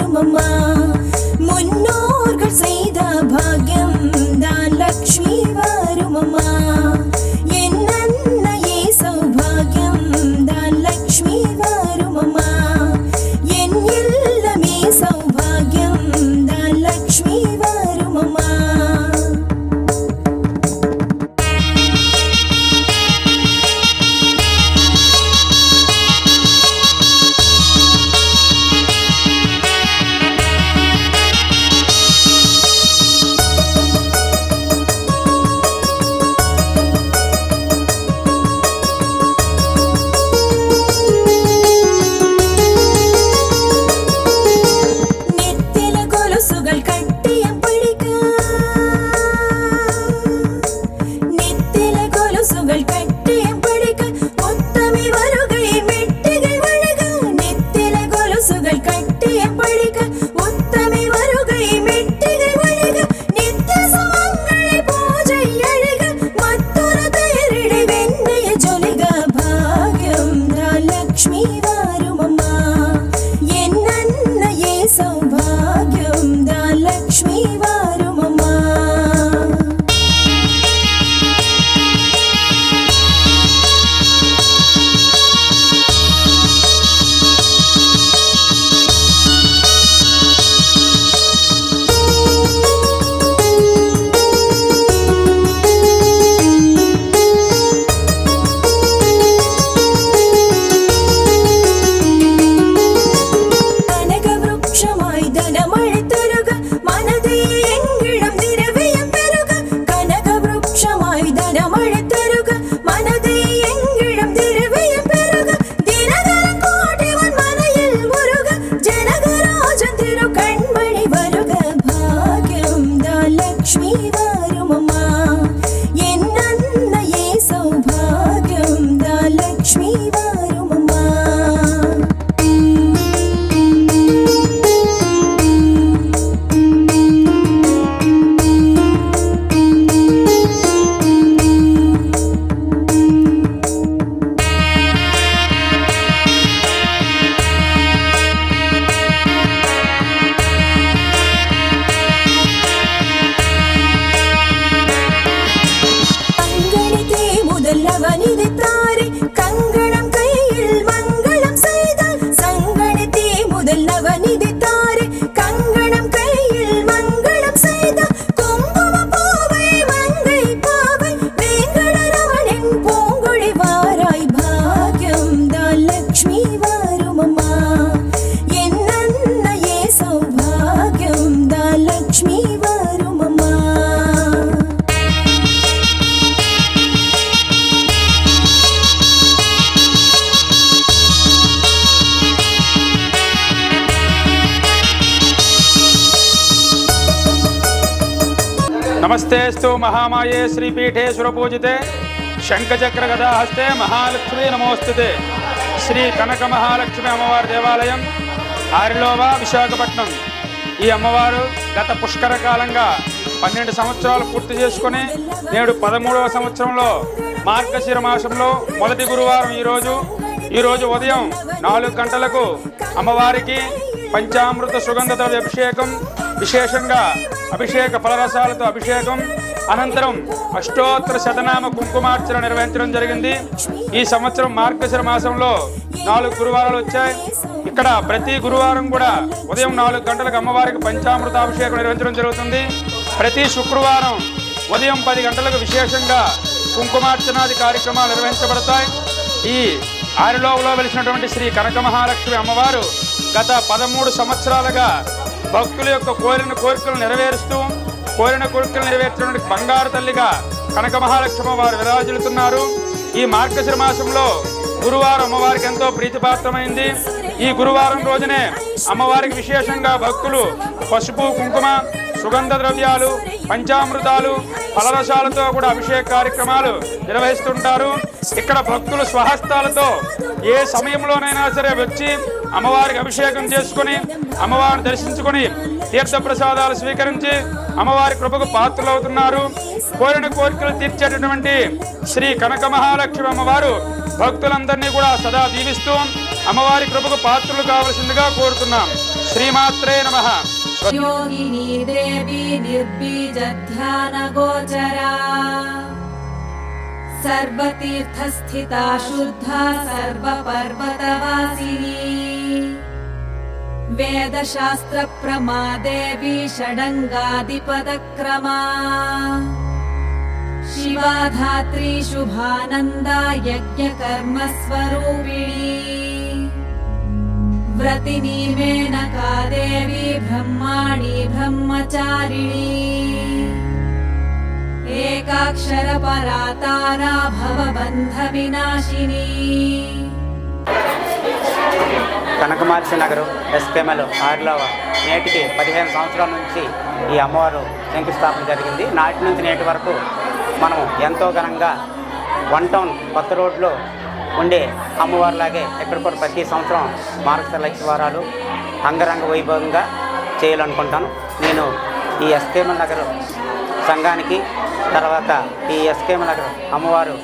வருமம்மா முன்னோர்கள் செய்த பாக்கியம் தான் லக்ஷ்மி வருமம்மா என்னன்னையே சௌபாகியம் தான் லக்ஷ்மி வருமம்மா என் இல்லமே சௌபாகியம் தான் லக்ஷ்மி வருமம்மா नमस्तेस्तु महामाये श्रीपीठे सुरपूजिते शंखचक्र गदा हस्ते महालक्ष्मी नमोस्तुते श्री कनक महालक्ष्मी अम्मवार देवालयं आरिलोवा विशाखपट्నం ఈ అమ్మవారు గత పుష్కర కాలంగా 12 సంవత్సరాలు పూర్తి చేసుకొని నేడు 13వ సంవత్సరంలో మార్గశిర మాసంలో మొదటి గురువారం ఈ రోజు ఉదయం 4 గంటలకు అమ్మవారికి పంచామృత సుగంధ ద్రవ్య అభిషేకం విశేషంగా అభిషేక ఫలరసాలతో అభిషేకం అనంతరం అష్టోత్తర శతనామ కుంకుమార్చన నిర్వహించడం జరిగింది। ఈ సంవత్సరం మార్గశిర మాసంలో 4 గురువారాలు వచ్చాయి। ఇక్కడ ప్రతి గురువారం కూడా ఉదయం 4 గంటలకు అమ్మవారికి పంచామృత అభిషేకం నిర్వహించడం జరుగుతుంది। ప్రతి శుక్రవారం ఉదయం 10 గంటలకు విశేషంగా కుంకుమార్చనాది కార్యక్రమాలు నిర్వహించబడతాయి। ఈ ఆరిలోవలో వెలిసినటువంటి శ్రీ కనక మహాలక్ష్మి అమ్మవారు గత 13 సంవత్సరాలుగా భక్తుల యొక్క కోరికలు నెరవేరుస్తూ కోరికలు నెరవేర్చడానికి బంగారు తల్లిగా కనక మహాలక్ష్మి వారు విరాజిల్లుతున్నారు। ఈ మార్గశిర మాసంలో గురువారం అమ్మవారికి ఎంతో ప్రీతిపాత్రమైంది। ఈ గురువారం రోజునే అమ్మవారికి విశేషంగా భక్తులు పసుపు కుంకుమ సుగంధ ద్రవ్యాలు పంచామృతాలు ఫలరసాలతో కూడా అభిషేక కార్యక్రమాలు నిర్వహిస్తుంటారు। ఇక్కడ భక్తులు స్వహస్తాలతో ఏ సమయంలోనైనా సరే వచ్చి అమ్మవారికి అభిషేకం చేసుకొని అమ్మవారిని దర్శించుకొని తీర్థ ప్రసాదాలు స్వీకరించి అమ్మవారి కృపకు పాత్రలవుతున్నారు। కోరికలు తీర్చేటటువంటి శ్రీ కనక మహాలక్ష్మి అమ్మవారు భక్తులందరినీ కూడా సదా దీవిస్తూ అమ్మవారి కృపకు పాత్రలు కావాల్సిందిగా కోరుతున్నాం। శ్రీమాత్రే నమః. योगिनी देवी निर्बीजध्यानगोचरा सर्वतीर्थस्थिता शुद्धा सर्वपर्वतवासिनी वेदशास्त्रप्रमा देवी षडङ्गादिपदक्रमा शिवा धात्री शुभानन्दा यज्ञकर्मस्वरूपिणी व्रतिनी मेनका देवी ब्रह्माणी ब्रह्मचारिणी एकाक्षर परातारा भवबन्ध विनाशिनी. కనకమార్చి నగరం ఎస్కేమలో ఆర్లవ నేటికి 15 సంవత్సరాల నుంచి ఈ అమ్మవారు శంకుస్థాపన జరిగింది. నాటి నుంచి నేటి వరకు మనం ఎంతో ఘనంగా 1 టౌన్ కొత్త రోడ్లో ఉండే అమ్మవారిలాగే ఇక్కడ కూడా ప్రతి సంవత్సరం మార్గశిర లక్షవారాలు అంగరంగ వైభవంగా చేయాలనుకుంటాను. నేను ఈ ఎస్కేమ నగర్ సంఘానికి తర్వాత ఈ ఎస్కేమ నగర్ అమ్మవారు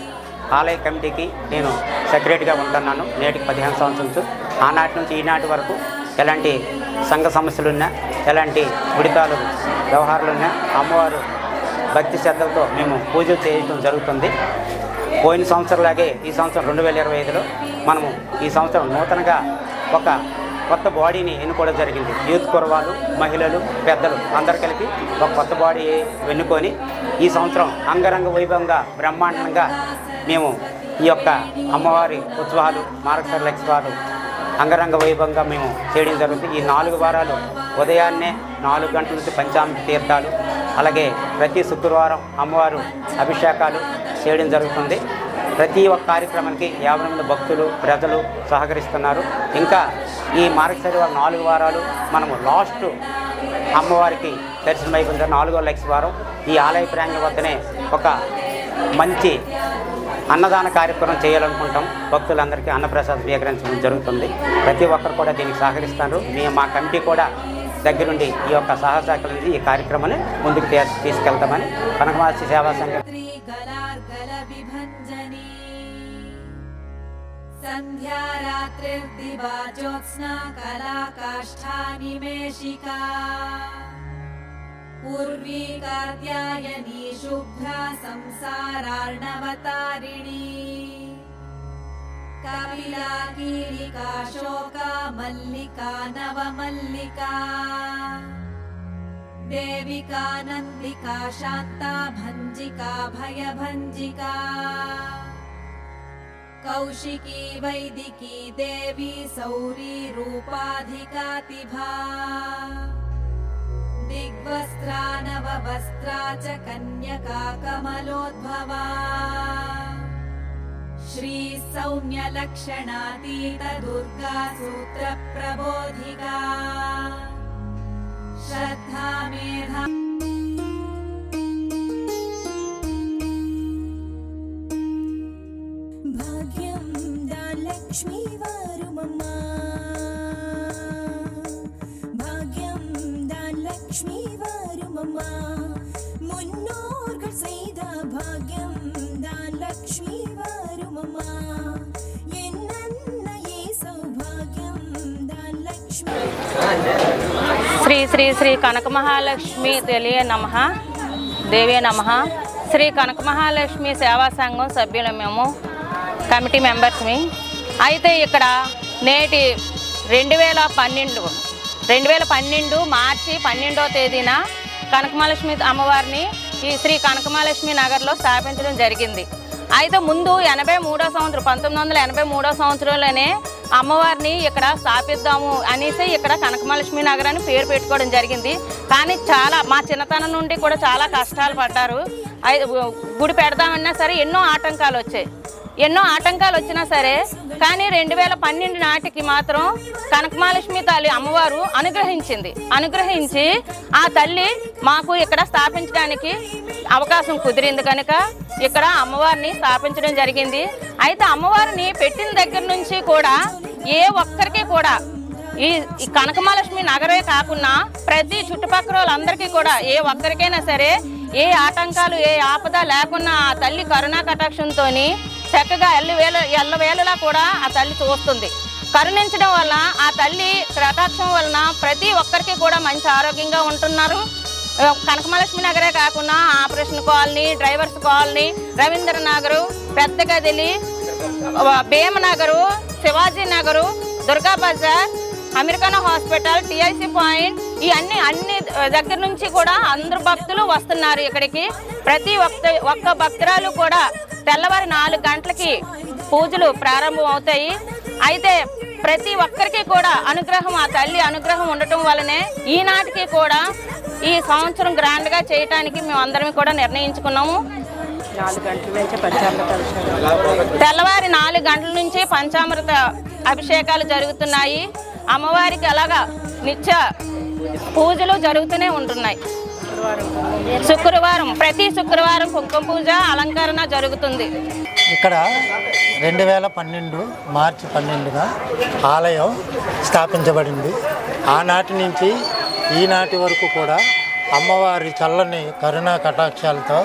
ఆలయ కమిటీకి నేను సెక్రటరీగా ఉంటున్నాను. నేటికి 15 సంవత్సరాల నుంచి ఆనాటి నుంచి ఈనాటి వరకు ఎలాంటి సంఘ సమస్యలున్నా ఎలాంటి ఉడితాలు వ్యవహారాలున్నా అమ్మవారు భక్తి శ్రద్ధలతో మేము పూజలు చేయడం జరుగుతుంది. పోయిన సంవత్సరంలాగే ఈ సంవత్సరం 2025లో మనము ఈ సంవత్సరం నూతనంగా ఒక కొత్త బాడీని ఎన్నుకోవడం జరిగింది. యూత్ కుర్రవాళ్ళు, మహిళలు, పెద్దలు అందరు కలిపి ఒక కొత్త బాడీ ఎన్నుకొని ఈ సంవత్సరం అంగరంగ వైభవంగా బ్రహ్మాండంగా మేము ఈ యొక్క అమ్మవారి ఉత్సవాలు మార్గశిర లక్షవారాలు అంగరంగ వైభవంగా మేము చేయడం జరుగుతుంది. ఈ 4 వారాలు ఉదయాన్నే 4 గంటల నుంచి పంచామృత తీర్థాలు, అలాగే ప్రతి శుక్రవారం అమ్మవారు అభిషేకాలు చేయడం జరుగుతుంది. ప్రతి ఒక్క కార్యక్రమానికి 50 మంది భక్తులు ప్రజలు సహకరిస్తున్నారు. ఇంకా ఈ మార్గశిర 4 వారాలు మనము లాస్ట్ అమ్మవారికి దర్శనం అయిపోయింది. 4వ లక్షవారం ఈ ఆలయ ప్రాంగణం వద్దనే ఒక మంచి అన్నదాన కార్యక్రమం చేయాలనుకుంటాం. భక్తులందరికీ అన్నప్రసాదం స్వీకరించడం జరుగుతుంది. ప్రతి ఒక్కరు కూడా దీనికి సహకరిస్తారు. మా కమిటీ కూడా దగ్గరుండి ఈ యొక్క సహకారాన్ని ఈ కార్యక్రమాన్ని ముందుకు తీసుకెళ్తామని కనకమార్చి సేవా సంఘం संध्या रात्रिर्दिवा ज्योत्स्ना कला काष्ठा निमेशिका पूर्वी कात्यायनी शुभ्रा संसारार्णवतारिणी कपिला कीलिका शोका मल्लिका नवमल्लिका देविका नन्दिका शान्ता भञ्जिका भयभञ्जिका कौशिकी वैदिकी देवी सौरी रूपाधिकातिभा दिग्वस्त्रा नववस्त्रा च कन्यका कमलोद्भवा श्री सौम्यलक्षणातीत दुर्गा सूत्र प्रबोधिका श्रद्धा मेधा भाग्यं दानलक्ष्मी वारुमम्मा भाग्यं दानलक्ष्मी वारुमम्मा मुन्नोर्गळ सेय्द भाग्यं दानलक्ष्मी वारुमम्मा एन्नन्न ये सौभाग्यं दानलक्ष्मी శ్రీ శ్రీ శ్రీ కనక మహాలక్ష్మి తెలియ నమః దేవే నమః. శ్రీ కనక మహాలక్ష్మి సేవా సంఘం సభ్యులు మేము కమిటీ మెంబర్స్మి. అయితే ఇక్కడ నేటి 2012 మార్చి 12వ తేదీన కనకమహాలక్ష్మి అమ్మవారిని ఈ శ్రీ కనకమహాలక్ష్మి నగర్లో స్థాపించడం జరిగింది. అయితే ముందు 1983 సంవత్సరంలోనే అమ్మవారిని ఇక్కడ స్థాపిద్దాము అనేసి ఇక్కడ కనకమహాలక్ష్మి నగర్ అని పేరు పెట్టుకోవడం జరిగింది. కానీ చాలా మా చిన్నతనం నుండి కూడా చాలా కష్టాలు పడ్డారు. గుడి పెడదామన్నా సరే ఎన్నో ఆటంకాలు వచ్చాయి. ఎన్నో ఆటంకాలు వచ్చినా సరే కానీ 2012 నాటికి మాత్రం కనకమహాలక్ష్మి తల్లి అమ్మవారు అనుగ్రహించి ఆ తల్లి మాకు ఇక్కడ స్థాపించడానికి అవకాశం కుదిరింది కనుక ఇక్కడ అమ్మవారిని స్థాపించడం జరిగింది. అయితే అమ్మవారిని పెట్టిన దగ్గర నుంచి కూడా ఏ ఒక్కరికి కూడా ఈ కనకమహాలక్ష్మి నగరే కాకుండా ప్రతి చుట్టుపక్కల వాళ్ళందరికీ కూడా ఏ ఒక్కరికైనా సరే ఏ ఆటంకాలు ఏ ఆపద లేకున్నా ఆ తల్లి కరుణా కటాక్షంతో చక్కగా ఎల్లవేళలా కూడా ఆ తల్లి చూస్తుంది. కరుణించడం వల్ల ఆ తల్లి కటాక్షం వలన ప్రతి ఒక్కరికి కూడా మంచి ఆరోగ్యంగా ఉంటున్నారు. కనకమహాలక్ష్మి నగరే కాకుండా operation colony, drivers colony, Ravindra Nagar, Pedda Gadili, Bheemnagar, Shivaji Nagar, Durga bazaar, American hospital, TIC point, ఈ అన్ని దగ్గర నుంచి కూడా అందరు భక్తులు వస్తున్నారు ఇక్కడికి. ప్రతి ఒక్క భక్తురాలు కూడా తెల్లవారి 4 గంటలకి పూజలు ప్రారంభం అవుతాయి. అయితే ప్రతి ఒక్కరికి కూడా అనుగ్రహం, ఆ తల్లి అనుగ్రహం ఉండటం వల్లనే ఈనాటికి కూడా ఈ సంవత్సరం గ్రాండ్గా చేయటానికి మేము అందరం కూడా నిర్ణయించుకున్నాము. 4 గంటల నుంచి పంచామృత తెల్లవారి 4 గంటల నుంచి పంచామృత అభిషేకాలు జరుగుతున్నాయి. అమ్మవారికి అలాగా నిత్య పూజలు జరుగుతూనే ఉంటున్నాయి. ప్రతి శుక్రవారం కుంకుమ పూజ, అలంకరణ జరుగుతుంది. ఇక్కడ 2012 మార్చి 12గా ఆలయం స్థాపించబడింది. ఆనాటి నుంచి ఈనాటి వరకు కూడా అమ్మవారి చల్లని కరుణా కటాక్షాలతో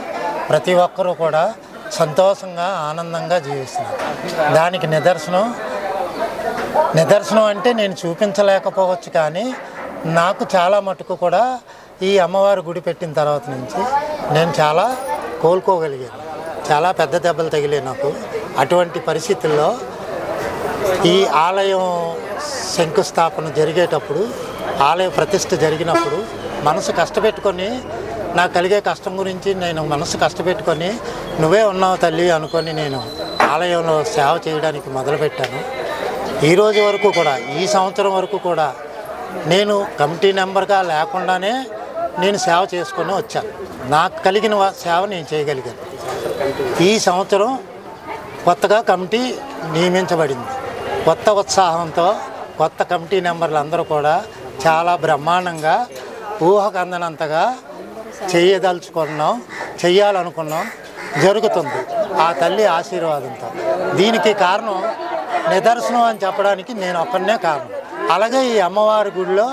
ప్రతి ఒక్కరూ కూడా సంతోషంగా ఆనందంగా జీవిస్తున్నారు. దానికి నిదర్శనం అంటే నేను చూపించలేకపోవచ్చు, కానీ నాకు చాలా మటుకు కూడా ఈ అమ్మవారి గుడి పెట్టిన తర్వాత నుంచి నేను చాలా కోలుకోగలిగాను. చాలా పెద్ద దెబ్బలు తగిలాయి నాకు. అటువంటి పరిస్థితుల్లో ఈ ఆలయం శంకుస్థాపన జరిగేటప్పుడు, ఆలయ ప్రతిష్ఠ జరిగినప్పుడు మనసు కష్టపెట్టుకొని, నాకు కలిగే కష్టం గురించి నేను మనసు కష్టపెట్టుకొని నువ్వే ఉన్నావు తల్లి అనుకొని నేను ఆలయంలో సేవ చేయడానికి మొదలుపెట్టాను. ఈరోజు వరకు కూడా, ఈ సంవత్సరం వరకు కూడా నేను కమిటీ మెంబర్గా లేకుండానే నేను సేవ చేసుకొని వచ్చాను. నాకు కలిగిన సేవ నేను చేయగలిగాను. ఈ సంవత్సరం కొత్తగా కమిటీ నియమించబడింది. కొత్త ఉత్సాహంతో కొత్త కమిటీ మెంబర్లు అందరూ కూడా చాలా బ్రహ్మాండంగా ఊహకు అందనంతగా చెయ్యాలనుకున్నాం, జరుగుతుంది ఆ తల్లి ఆశీర్వాదంతో. దీనికి కారణం నిదర్శనం అని చెప్పడానికి నేను ఒక్కనే కారణం. అలాగే ఈ అమ్మవారి గుడిలో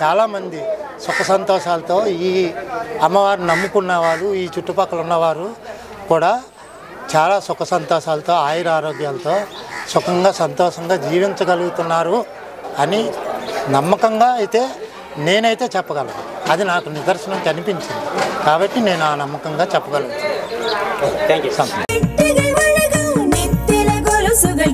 చాలామంది సుఖ సంతోషాలతో ఈ అమ్మవారిని నమ్ముకున్న వాళ్ళు, ఈ చుట్టుపక్కల ఉన్నవారు కూడా చాలా సుఖ సంతోషాలతో, ఆయుర ఆరోగ్యాలతో సుఖంగా సంతోషంగా జీవించగలుగుతున్నారు అని నమ్మకంగా అయితే నేనైతే చెప్పగలను. అది నాకు నిదర్శనం కనిపించింది కాబట్టి నేను ఆ నమ్మకంగా చెప్పగలను. Thank you. నెత్తిల గొలుసుകൾ